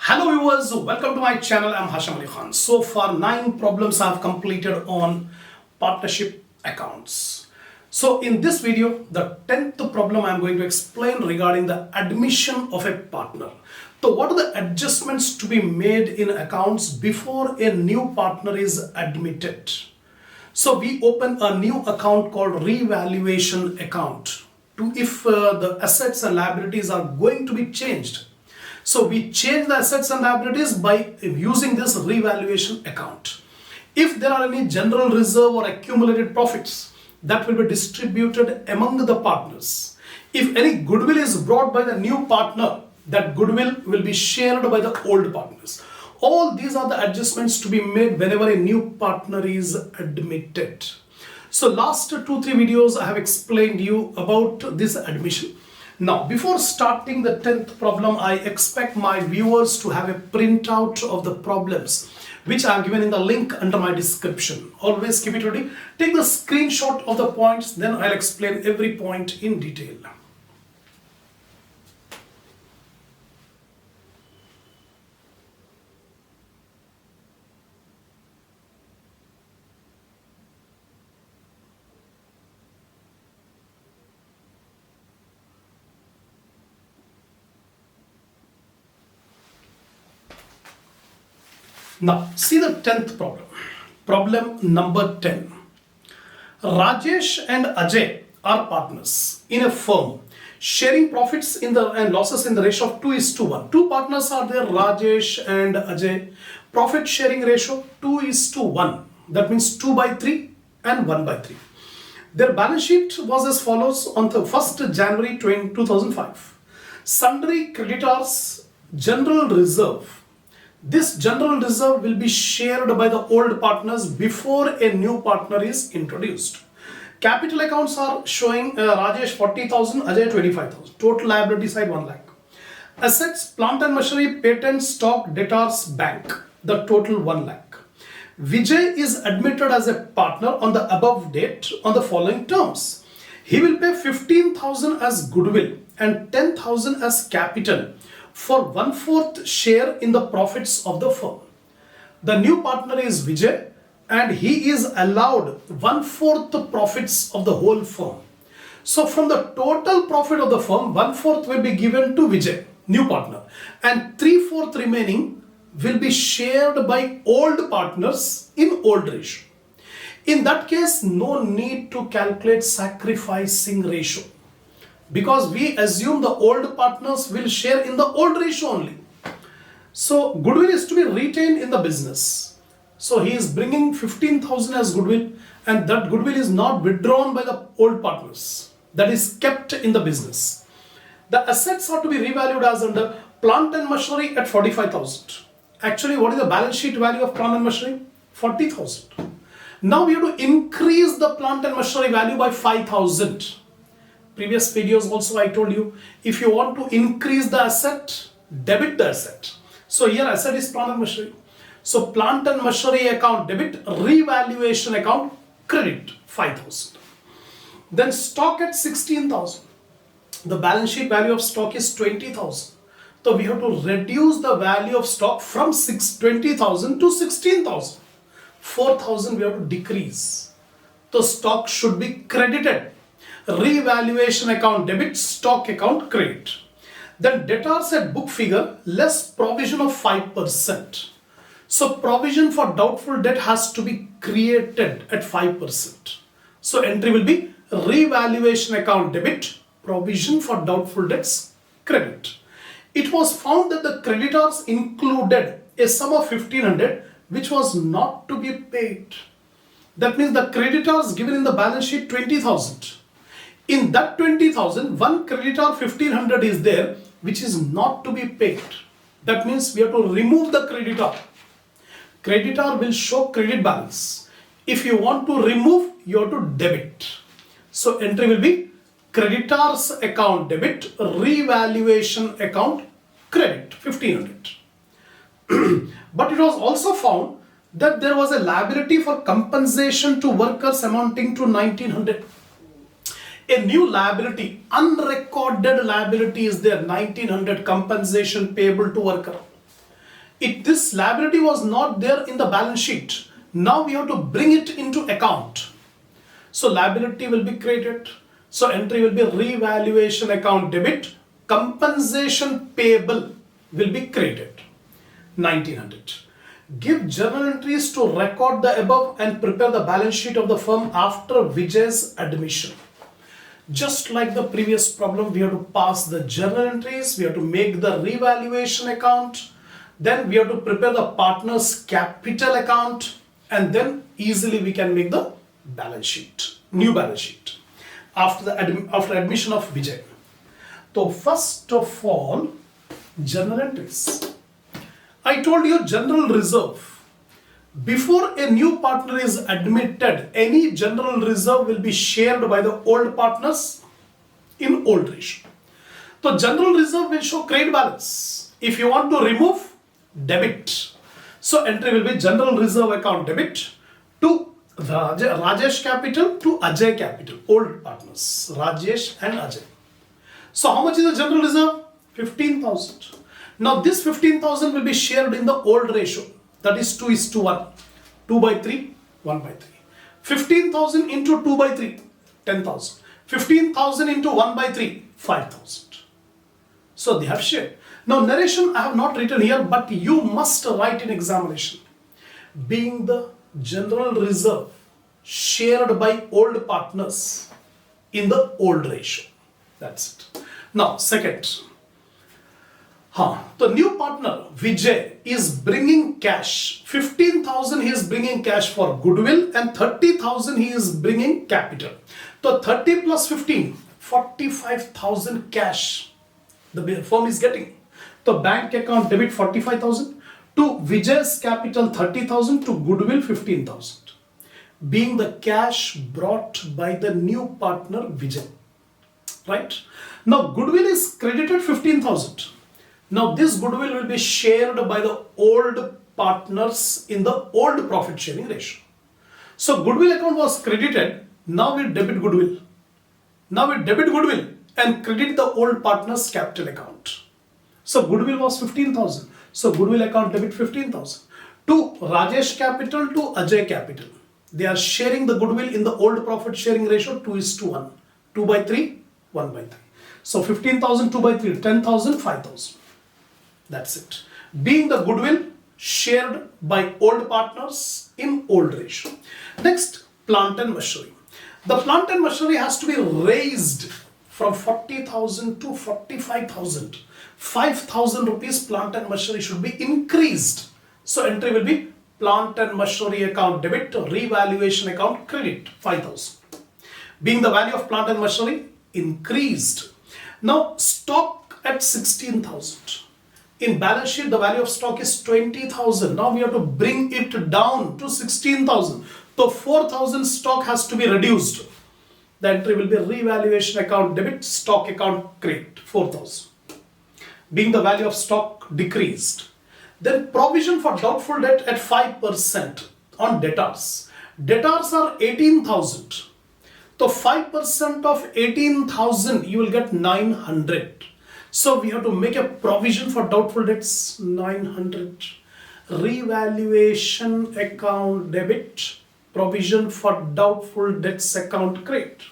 Hello viewers, welcome to my channel. I'm Hasham. So far 9 problems I have completed on partnership accounts. So in this video, the 10th problem I'm going to explain regarding the admission of a partner. So what are the adjustments to be made in accounts before a new partner is admitted? So we open a new account called revaluation account to if the assets and liabilities are going to be changed. So we change the assets and liabilities by using this revaluation account. If there are any general reserve or accumulated profits, that will be distributed among the partners. If any goodwill is brought by the new partner, that goodwill will be shared by the old partners. All these are the adjustments to be made whenever a new partner is admitted. So last 2-3 videos I have explained you about this admission. Now, before starting the 10th problem, I expect my viewers to have a printout of the problems which I have given in the link under my description. Always keep it ready. Take the screenshot of the points, then I'll explain every point in detail. Now, see the 10th problem. Problem number 10. Rajesh and Ajay are partners in a firm, sharing profits and losses in the ratio of 2:1. Two partners are there, Rajesh and Ajay. Profit sharing ratio 2:1. That means 2/3 and 1/3. Their balance sheet was as follows on the 1st January 2005. Sundry creditors, general reserve. This general reserve will be shared by the old partners before a new partner is introduced. Capital accounts are showing Rajesh 40,000, Ajay 25,000. Total liability side 1 lakh. Assets, plant and machinery, patent, stock, debtors, bank. The total 1 lakh. Vijay is admitted as a partner on the above date on the following terms. He will pay 15,000 as goodwill and 10,000 as capital for 1/4 share in the profits of the firm. The new partner is Vijay and he is allowed 1/4 profits of the whole firm. So from the total profit of the firm, 1/4 will be given to Vijay, new partner, and 3/4 remaining will be shared by old partners in old ratio. In that case, no need to calculate sacrificing ratio, because we assume the old partners will share in the old ratio only. So goodwill is to be retained in the business. So he is bringing 15,000 as goodwill, and that goodwill is not withdrawn by the old partners. That is kept in the business. The assets are to be revalued as under plant and machinery at 45,000. Actually, what is the balance sheet value of plant and machinery? 40,000. Now we have to increase the plant and machinery value by 5,000. Previous videos also I told you, if you want to increase the asset, debit the asset. So here asset is plant and machinery. So plant and machinery account debit, revaluation account credit 5,000. Then stock at 16,000. The balance sheet value of stock is 20,000. So we have to reduce the value of stock from 20,000 to 16,000. 4,000 we have to decrease. So stock should be credited. Revaluation account debit, stock account credit. Then debtors at book figure less provision of 5%. So provision for doubtful debt has to be created at 5%. So entry will be revaluation account debit, provision for doubtful debts credit. It was found that the creditors included a sum of 1,500 which was not to be paid. That means the creditors given in the balance sheet 20,000. In that 20,000, one creditor 1,500 is there which is not to be paid. That means we have to remove the creditor. Creditor will show credit balance. If you want to remove, you have to debit. So entry will be creditors account debit, revaluation account credit 1,500. But it was also found that there was a liability for compensation to workers amounting to 1,900. A new liability, unrecorded liability is there, 1,900 compensation payable to worker. This liability was not there in the balance sheet. Now we have to bring it into account. So liability will be created. So entry will be revaluation account debit. Compensation payable will be created. 1900. Give journal entries to record the above and prepare the balance sheet of the firm after Vijay's admission. Just like the previous problem, we have to pass the journal entries, we have to make the revaluation account, then we have to prepare the partner's capital account, and then easily we can make the balance sheet, new balance sheet after admission of Vijay. So first of all, journal entries. I told you general reserve. Before a new partner is admitted, any general reserve will be shared by the old partners in old ratio. So general reserve will show credit balance. If you want to remove, debit. So entry will be general reserve account debit to Rajesh capital to Ajay capital, old partners, Rajesh and Ajay. So how much is the general reserve? 15,000. Now this 15,000 will be shared in the old ratio. That is 2:1. 2 by 3, 1 by 3. 15,000 into 2 by 3, 10,000. 15,000 into 1 by 3, 5,000. So they have shared. Now narration I have not written here, but you must write in examination. Being the general reserve shared by old partners in the old ratio. That's it. Now second. The new partner Vijay is bringing cash. 15,000 he is bringing cash for goodwill and 30,000 he is bringing capital. So 30 plus 15, 45,000 cash the firm is getting. The bank account debit 45,000 to Vijay's capital 30,000 to goodwill 15,000. Being the cash brought by the new partner Vijay. Right? Now goodwill is credited 15,000. Now this goodwill will be shared by the old partners in the old profit sharing ratio. So goodwill account was credited, now we debit goodwill. Now we debit goodwill and credit the old partner's capital account. So goodwill was 15,000. So goodwill account debit 15,000. To Rajesh capital to Ajay capital. They are sharing the goodwill in the old profit sharing ratio 2:1. 2 by 3, 1 by 3. So 15,000, 2 by 3, 10,000, 5,000. That's it. Being the goodwill shared by old partners in old ratio. Next, plant and machinery. The plant and machinery has to be raised from 40,000 to 45,000. 5,000 rupees plant and machinery should be increased. So entry will be plant and machinery account debit, revaluation account credit 5,000. Being the value of plant and machinery increased. Now stock at 16,000. In balance sheet, the value of stock is 20,000. Now we have to bring it down to 16,000. So 4,000 stock has to be reduced. The entry will be revaluation account debit, stock account credit, 4,000. Being the value of stock decreased. Then provision for doubtful debt at 5% on debtors. Debtors are 18,000. So 5% of 18,000 you will get 900. So we have to make a provision for doubtful debts 900. Revaluation account debit, provision for doubtful debts account credit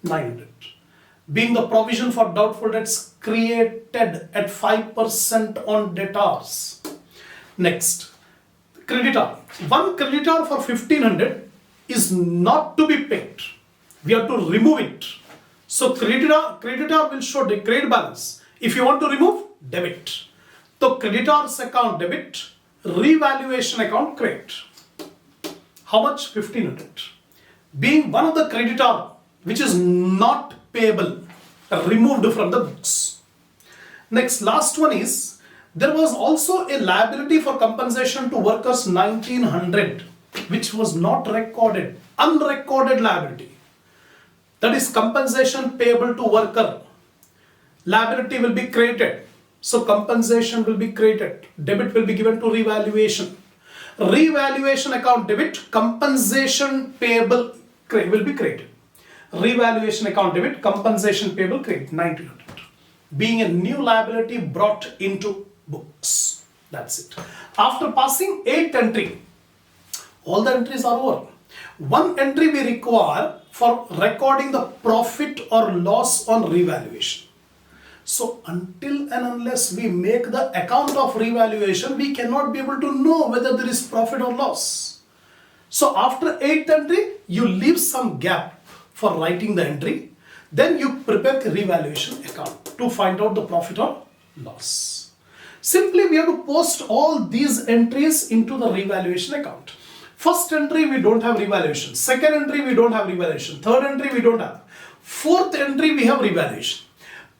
900. Being the provision for doubtful debts created at 5% on debtors. Next, creditor. One creditor for 1,500 is not to be paid. We have to remove it. So creditor will show the credit balance. If you want to remove, debit. So creditor's account debit, revaluation account credit. How much? 1,500. Being one of the creditor which is not payable, removed from the books. Next, last one is, there was also a liability for compensation to workers 1,900 which was not recorded, unrecorded liability. That is compensation payable to worker. Liability will be created. So compensation will be created. Debit will be given to revaluation. Revaluation account debit, compensation payable will be created. Revaluation account debit, compensation payable credit 1,900. Being a new liability brought into books. That's it. After passing 8th entry, all the entries are over. One entry we require for recording the profit or loss on revaluation. So until and unless we make the account of revaluation, we cannot be able to know whether there is profit or loss. So after 8th entry, you leave some gap for writing the entry. Then you prepare the revaluation account to find out the profit or loss. Simply we have to post all these entries into the revaluation account. First entry we don't have revaluation. Second entry we don't have revaluation. Third entry we don't have. Fourth entry we have revaluation.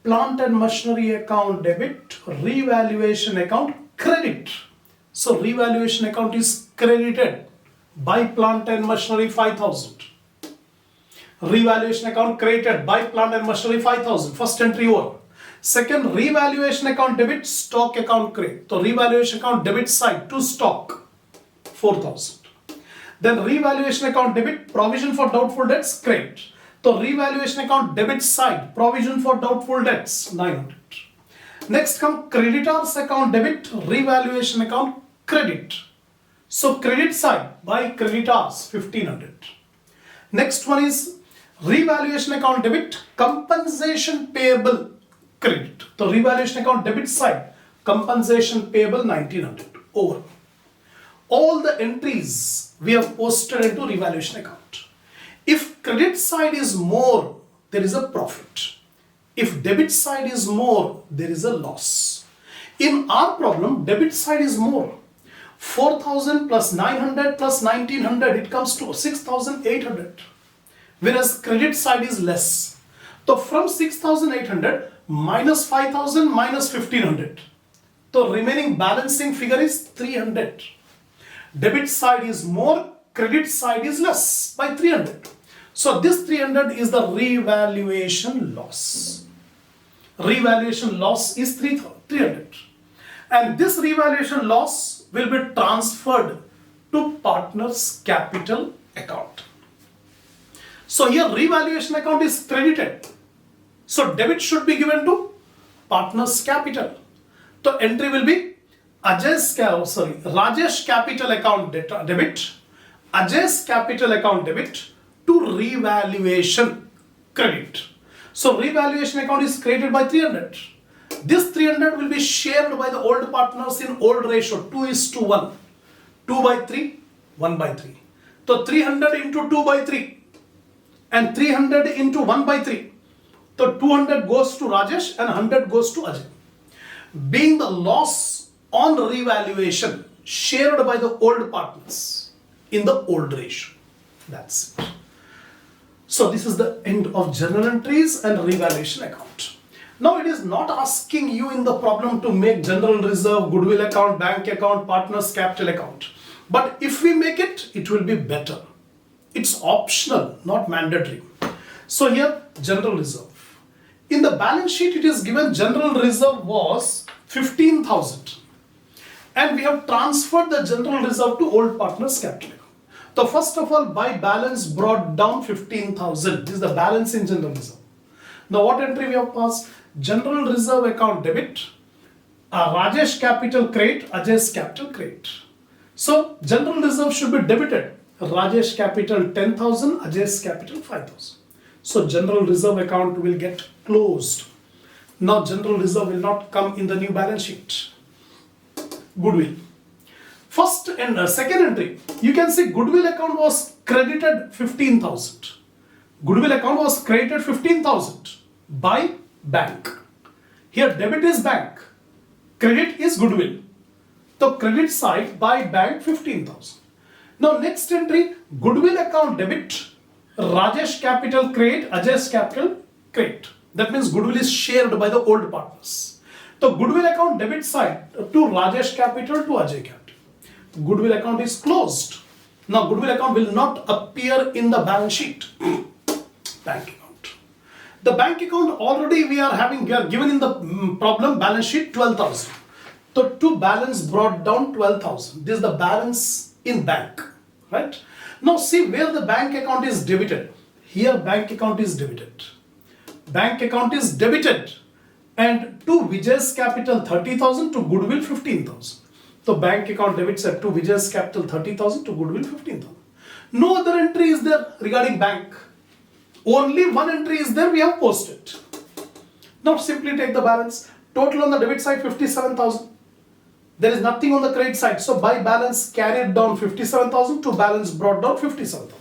Plant and machinery account debit, revaluation account credit. So revaluation account is credited by plant and machinery 5,000. Revaluation account created by plant and machinery 5,000. First entry over. Second, revaluation account debit, stock account credit. So revaluation account debit side to stock 4,000. Then revaluation account debit, provision for doubtful debts credit. So revaluation account debit side, provision for doubtful debts 900. Next come creditors account debit, revaluation account credit. So credit side by creditors 1500. Next one is revaluation account debit, compensation payable credit. So revaluation account debit side, compensation payable 1900. Over. All the entries we have posted into revaluation account. If credit side is more, there is a profit. If debit side is more, there is a loss. In our problem, debit side is more. 4,000 plus 900 plus 1900, it comes to 6,800. Whereas credit side is less. So from 6,800 minus 5,000 minus 1,500. So remaining balancing figure is 300. Debit side is more, credit side is less by 300. So this 300 is the revaluation loss. Revaluation loss is 300. And this revaluation loss will be transferred to partner's capital account. So here revaluation account is credited. So debit should be given to partner's capital. So entry will be Rajesh capital account debit, Ajay's capital account debit to revaluation credit. So revaluation account is created by 300. This 300 will be shared by the old partners in old ratio 2:1. 2 by 3, 1 by 3. So 300 into 2 by 3 and 300 into 1 by 3. So 200 goes to Rajesh and 100 goes to Ajay. Being the loss on revaluation shared by the old partners in the old ratio. That's it. So this is the end of journal entries and revaluation account. Now it is not asking you in the problem to make general reserve, goodwill account, bank account, partners capital account. But if we make it, it will be better. It's optional, not mandatory. So here general reserve. In the balance sheet it is given general reserve was 15,000. And we have transferred the general reserve to old partners capital account. So first of all, by balance brought down 15,000. This is the balance in general reserve. Now what entry we have passed? General reserve account debit, Rajesh capital credit, Ajay's capital credit. So general reserve should be debited. Rajesh capital 10,000, Ajay's capital 5,000. So general reserve account will get closed. Now general reserve will not come in the new balance sheet. Goodwill. First and second entry, you can see goodwill account was credited 15,000. Goodwill account was credited 15,000 by bank. Here debit is bank, credit is goodwill. So credit side by bank 15,000. Now next entry, goodwill account debit, Rajesh capital credit, Ajay's capital credit. That means goodwill is shared by the old partners. So goodwill account debit side to Rajesh capital to Ajay capital. Goodwill account is closed. Now goodwill account will not appear in the balance sheet. Bank account. The bank account already we are given in the problem balance sheet 12,000. So to balance brought down 12,000. This is the balance in bank, right? Now see where the bank account is debited. Here bank account is debited. Bank account is debited and to Vijay's capital 30,000, to goodwill 15,000. So bank account debit set to Vijay's capital 30,000 to goodwill 15,000. No other entry is there regarding bank. Only one entry is there, we have posted. Now simply take the balance. Total on the debit side 57,000. There is nothing on the credit side. So by balance carried down 57,000 to balance brought down 57,000.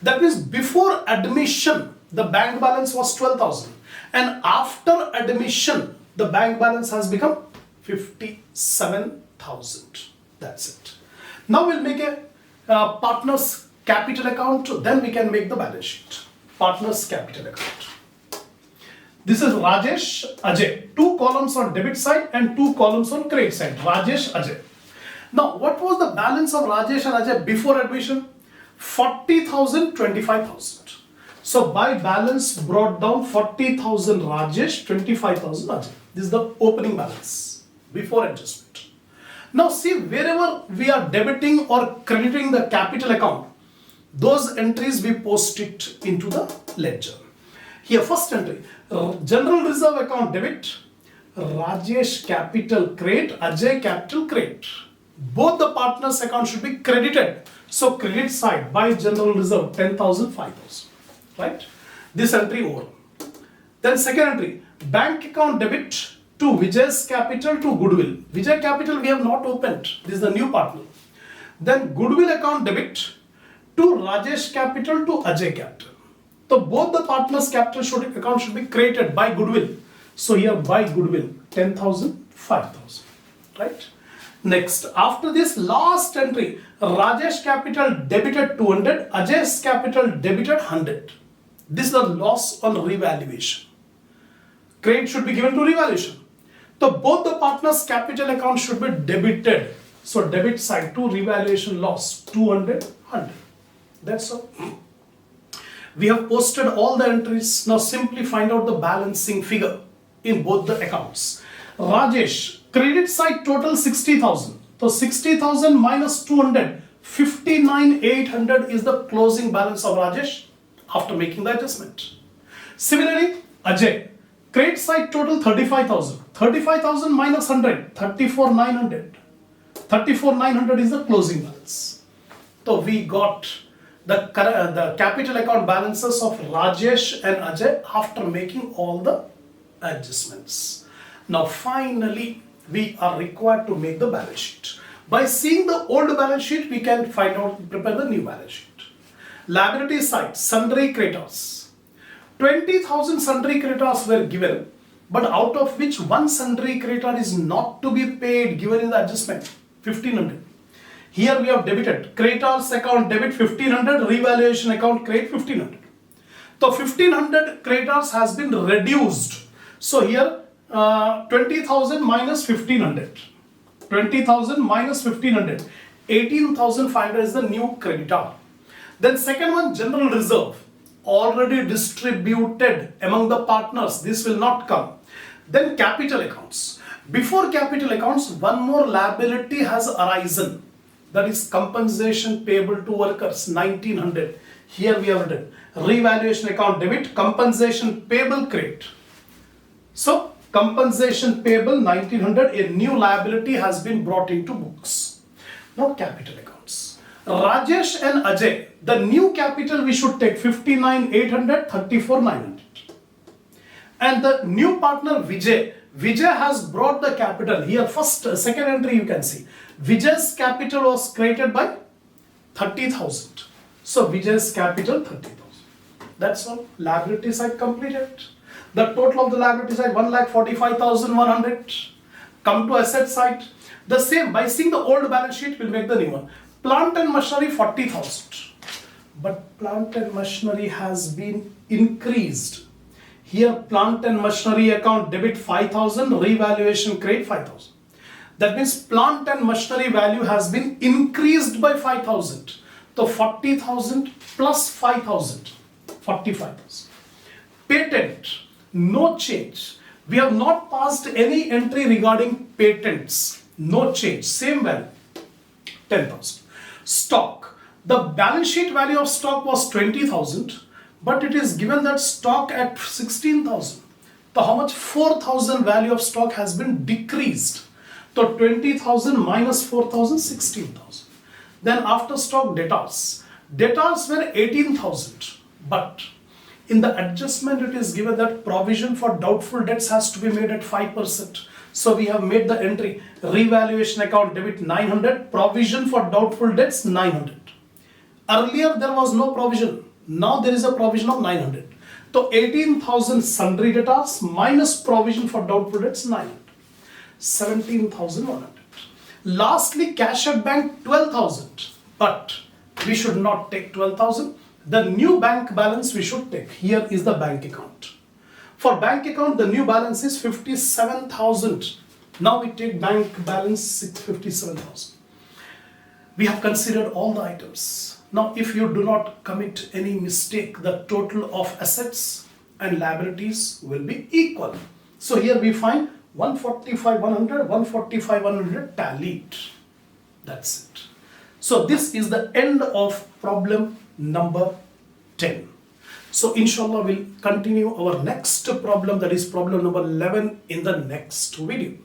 That means before admission the bank balance was 12,000 and after admission the bank balance has become 57,000. That's it. Now we'll make a partner's capital account, then we can make the balance sheet. Partner's capital account. This is Rajesh, Ajay. 2 columns on debit side and 2 columns on credit side. Rajesh, Ajay. Now, what was the balance of Rajesh and Ajay before admission? 40,000, 25,000. So, by balance brought down 40,000 Rajesh, 25,000 Ajay. This is the opening balance before adjustment. Now, see, wherever we are debiting or crediting the capital account, those entries we post it into the ledger. Here, first entry, general reserve account debit, Rajesh capital credit, Ajay capital credit. Both the partners' account should be credited. So, credit side by general reserve 10,000, 5,000. Right? This entry over. Then, second entry, bank account debit to Vijay's capital to goodwill. Vijay capital we have not opened. This is the new partner. Then, goodwill account debit to Rajesh capital to Ajay capital. So both the partners' capital account should be created by goodwill. So here by goodwill 10,000, 5,000. Right? Next, after this last entry, Rajesh capital debited 200, Ajay's capital debited 100. This is the loss on revaluation. Credit should be given to revaluation. So both the partners' capital account should be debited. So debit side to revaluation loss 200, 100. That's all. We have posted all the entries. Now simply find out the balancing figure in both the accounts. Rajesh, credit side total 60,000. So 60,000 minus 200, 59,800 is the closing balance of Rajesh after making the adjustment. Similarly, Ajay, credit side total 35,000. 35,000 minus 100, 34,900. 34,900 is the closing balance. So we got the capital account balances of Rajesh and Ajay after making all the adjustments. Now finally we are required to make the balance sheet. By seeing the old balance sheet we can prepare the new balance sheet. Liability side, sundry creditors. 20,000 sundry creditors were given, but out of which one sundry creditor is not to be paid given in the adjustment, 1,500. Here we have debited. Creditors account debit 1,500, revaluation account credit 1,500. So 1,500 creditors has been reduced. So here 20,000 minus 1,500. 20,000 minus 1,500. 18,500 is the new creditor. Then second one, general reserve. Already distributed among the partners. This will not come. Then capital accounts. Before capital accounts, one more liability has arisen. That is compensation payable to workers, 1,900. Here we have written revaluation account debit, compensation payable credit. So compensation payable 1,900, a new liability has been brought into books. Now capital accounts. Rajesh and Ajay, the new capital we should take 59,800, 34,900. And the new partner Vijay has brought the capital. Here second entry you can see. Vijay's capital was created by 30,000. So Vijay's capital 30,000. That's all. Liability side completed. The total of the liability side 1,45,100. Come to asset side. The same, by seeing the old balance sheet we'll make the new one. Plant and machinery 40,000. But plant and machinery has been increased. Here plant and machinery account debit 5,000, revaluation credit 5,000. That means plant and machinery value has been increased by 5,000. So 40,000 plus 5,000, 45,000. Patent, no change. We have not passed any entry regarding patents. No change, same value, 10,000. Stock, the balance sheet value of stock was 20,000, but it is given that stock at 16,000. So how much? 4,000 value of stock has been decreased. So 20,000 minus 4,000, 16,000. Then after stock debtors. Debtors were 18,000. But in the adjustment it is given that provision for doubtful debts has to be made at 5%. So we have made the entry revaluation account debit 900, provision for doubtful debts 900. Earlier there was no provision. Now there is a provision of 900. So 18,000 sundry debtors minus provision for doubtful debts 900. 17,100. Lastly, cash at bank 12,000. But we should not take 12,000. The new bank balance we should take. Here is the bank account. For bank account, the new balance is 57,000. Now we take bank balance 57,000. We have considered all the items. Now if you do not commit any mistake, the total of assets and liabilities will be equal. So here we find 145,100, 145,100 tallied. That's it. So this is the end of problem number 10. So inshallah we'll continue our next problem, that is problem number 11, in the next video.